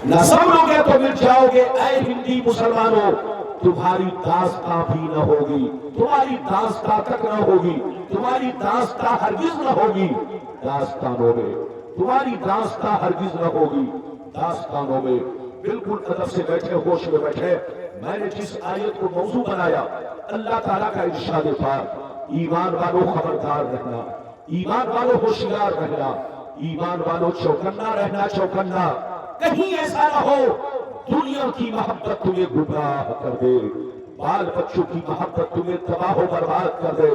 نہ سمجھوگے تو مٹ جاؤگے۔ اے ہندی مسلمانوں، تمہاری داستان بھی نہ ہوگی، تمہاری داستان تک نہ ہوگی، تمہاری داستان ہرگز نہ ہوگی داستانوں میں، تمہاری داستان ہرگز نہ ہوگی داستانوں میں۔ بالکل ادب سے بیٹھے، ہوش میں بیٹھے۔ میں نے جس آیت کو موضوع بنایا، اللہ تعالیٰ کا ارشاد پاک، ایمان والوں خبردار رہنا، ایمان والوں ہوشیار رہنا، ایمان والوں چوکنا رہنا، چوکنا۔ کہیں ایسا نہ ہو دنیا کی محبت تمہیں گمراہ کر دے، بال بچوں کی محبت تمہیں تباہ و برباد کر دے،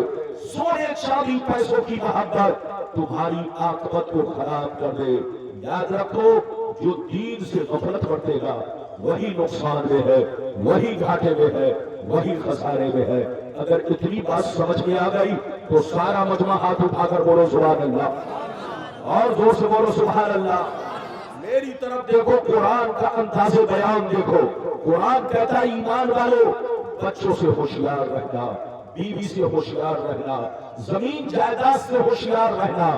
سونے چاندی پیسوں کی محبت تمہاری عاقبت کو خراب کر دے۔ یاد رکھو، جو دین سے غفلت برتے گا وہی نقصان میں ہے، وہی گھاٹے میں ہے، وہی خسارے میں ہے۔ اگر اتنی بات سمجھ میں آ گئی تو سارا مجمع ہاتھ اٹھا کر بولو سبحان اللہ، اور زور سے بولو سبحان اللہ۔ میری طرف دیکھو، قرآن کا انداز بیان دیکھو۔ قرآن کہتا ہے ایمان والو بچوں سے ہوشیار رہنا، بیوی سے ہوشیار رہنا، زمین جائیداد سے ہوشیار رہنا،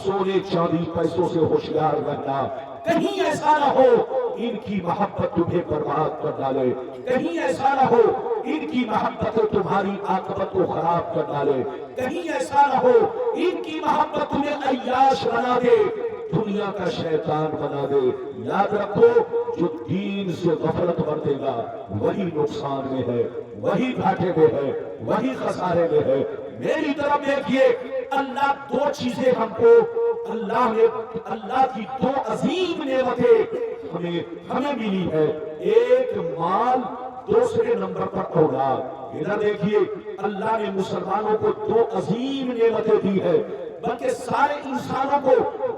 سونے چاندی پیسوں سے ہوشیار رہنا۔ کہیں ایسا نہ ہو ان کی محبت تمہیں برباد کر ڈالے، کہیں ایسا نہ ہو ان کی محبت تمہاری عاقبت کو خراب کر ڈالے، کہیں ایسا نہ ہو ان کی محبت تمہیں عیاش بنا دے، دنیا کا شیطان بنا دے۔ یاد رکھو، جو دین سے غفلت برتے گا وہی نقصان میں ہے، وہی گھاٹے میں ہے، وہی خسارے میں ہے۔ میری طرف دیکھیے، اللہ دو چیزیں ہم کو، اللہ کی دو عظیم نعمتیں ہمیں ملی ہے۔ ایک مال، دوسرے نمبر پر اولاد۔ ادھر دیکھیے، اللہ نے مسلمانوں کو دو عظیم نعمتیں دی ہے، بلکہ سارے انسانوں کو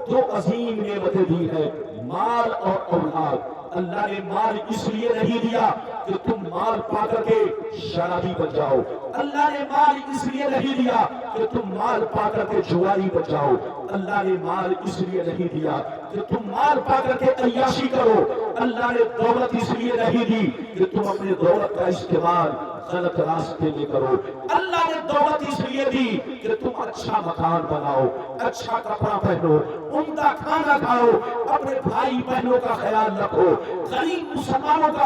دو عظیم نعمتیں دی ہیں، مال اور اولاد۔ اللہ نے مال اس لیے نہیں دیا کہ تم مال پا کر کے شرابی بن جاؤ، اللہ نے مال اس لیے نہیں دیا کہ تم مال پا کر کے جواری بن جاؤ، اللہ نے مال اس لیے نہیں دیا کہ تم مال پا کر کے عیاشی کرو، اللہ نے دولت اس لیے نہیں دی کہ تم اپنے دولت کا استعمال غلط راستے میں کرو، اللہ نے دولت اس لیے دی کہ تم اچھا مکان بناؤ، اچھا کپڑا پہنو، عمدہ کھانا کھاؤ، اپنے بھائی بہنوں کا خیال رکھو، غریب مسلمانوں کا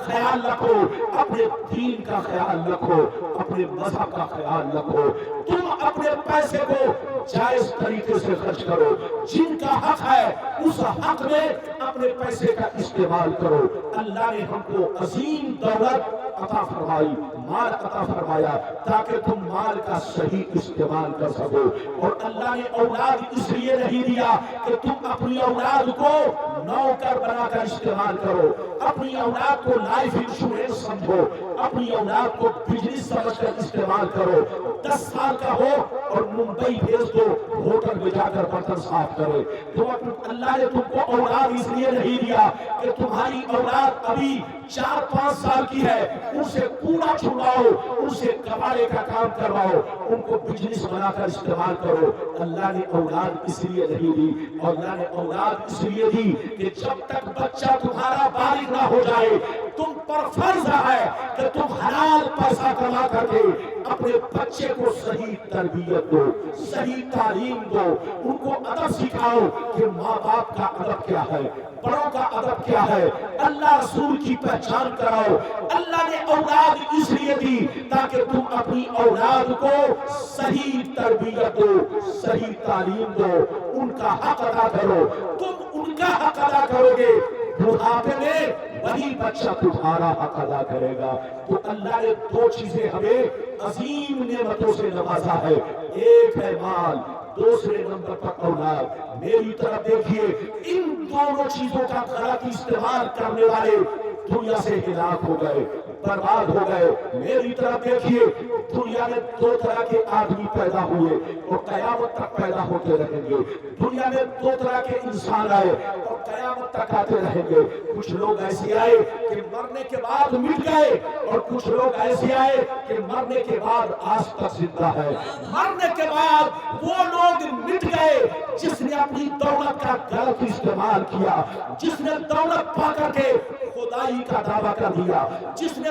خیال رکھو، اپنے دین کا خیال رکھو، اپنے مذہب کا خیال رکھو۔ تم اپنے پیسے کو جائز طریقے سے خرچ کرو، جن کا حق ہے اس حق میں اپنے پیسے کا استعمال کرو۔ اللہ نے ہم کو عظیم دولت عطا فرمائی، مال عطا فرمایا تاکہ تم مال کا صحیح استعمال کر سکو، اور اللہ نے اولاد اس لیے نہیں دیا کہ تم اپنی اولاد کو نوکر بنا کر استعمال کرو، اپنی اولاد کو لائف انشورنس سمجھو، اپنی اولاد کو بزنس سمجھ کر استعمال کرو۔ 10 سال کا ہو اور ممبئی بھیج دو ہوٹل میں جا کر برتن صاف کرے۔ اللہ نے تم کو اولاد اس لیے نہیں دیا کہ تمہاری اولاد ابھی 4-5 سال کی ہے، ان سے کوڑا چھڑواؤ، ان سے کباڑے کا کام کرواؤ، ان کو بزنس بنا کر استعمال کرو۔ اللہ نے اولاد اس لیے نہیں دی، اللہ نے اولاد اس لیے دی کہ جب تک بچہ تمہارا بالغ نہ ہو جائے تم پر فرض ہے کہ تم حلال پیسہ کما کر کے اپنے بچے کو صحیح تربیت دو، صحیح تعلیم دو، ان کو ادب سکھاؤ کہ ماں باپ کا ادب کیا ہے، بڑوں کا ادب کیا ہے، اللہ رسول کی پہچان کراؤ۔ اللہ نے اولاد اس لیے دی تاکہ تم اپنی اولاد کو صحیح تربیت دو، صحیح تعلیم دو، ان کا حق ادا کرو۔ تم ان کا حق ادا کرو گے، بڑھاپے میں وہی بچہ تمہارا حق ادا کرے گا۔ تو اللہ نے دو چیزیں ہمیں عظیم نعمتوں سے نوازا ہے، ایک ہے مال، دوسرے نمبر پر اولاد۔ میری طرف دیکھیے، ان دونوں چیزوں کا غلط استعمال کرنے والے دنیا سے ہلاک ہو گئے، برباد ہو گئے۔ میری طرف دیکھیے، دنیا میں 2 طرح کے آدمی پیدا ہوئے اور قیامت تک پیدا ہوتے رہیں گے۔ دنیا میں 2 طرح کے انسان آئے اور قیامت تک آتے رہیں گے۔ کچھ لوگ ایسے آئے کہ مرنے کے بعد مٹ گئے، اور کچھ لوگ ایسے آئے کہ مرنے کے بعد آج تک زندہ ہے۔ مرنے کے بعد وہ لوگ مٹ گئے جس نے اپنی دولت کا غلط استعمال کیا، جس نے دولت پا کر کے خدائی کا دعویٰ کر دیا، جس نے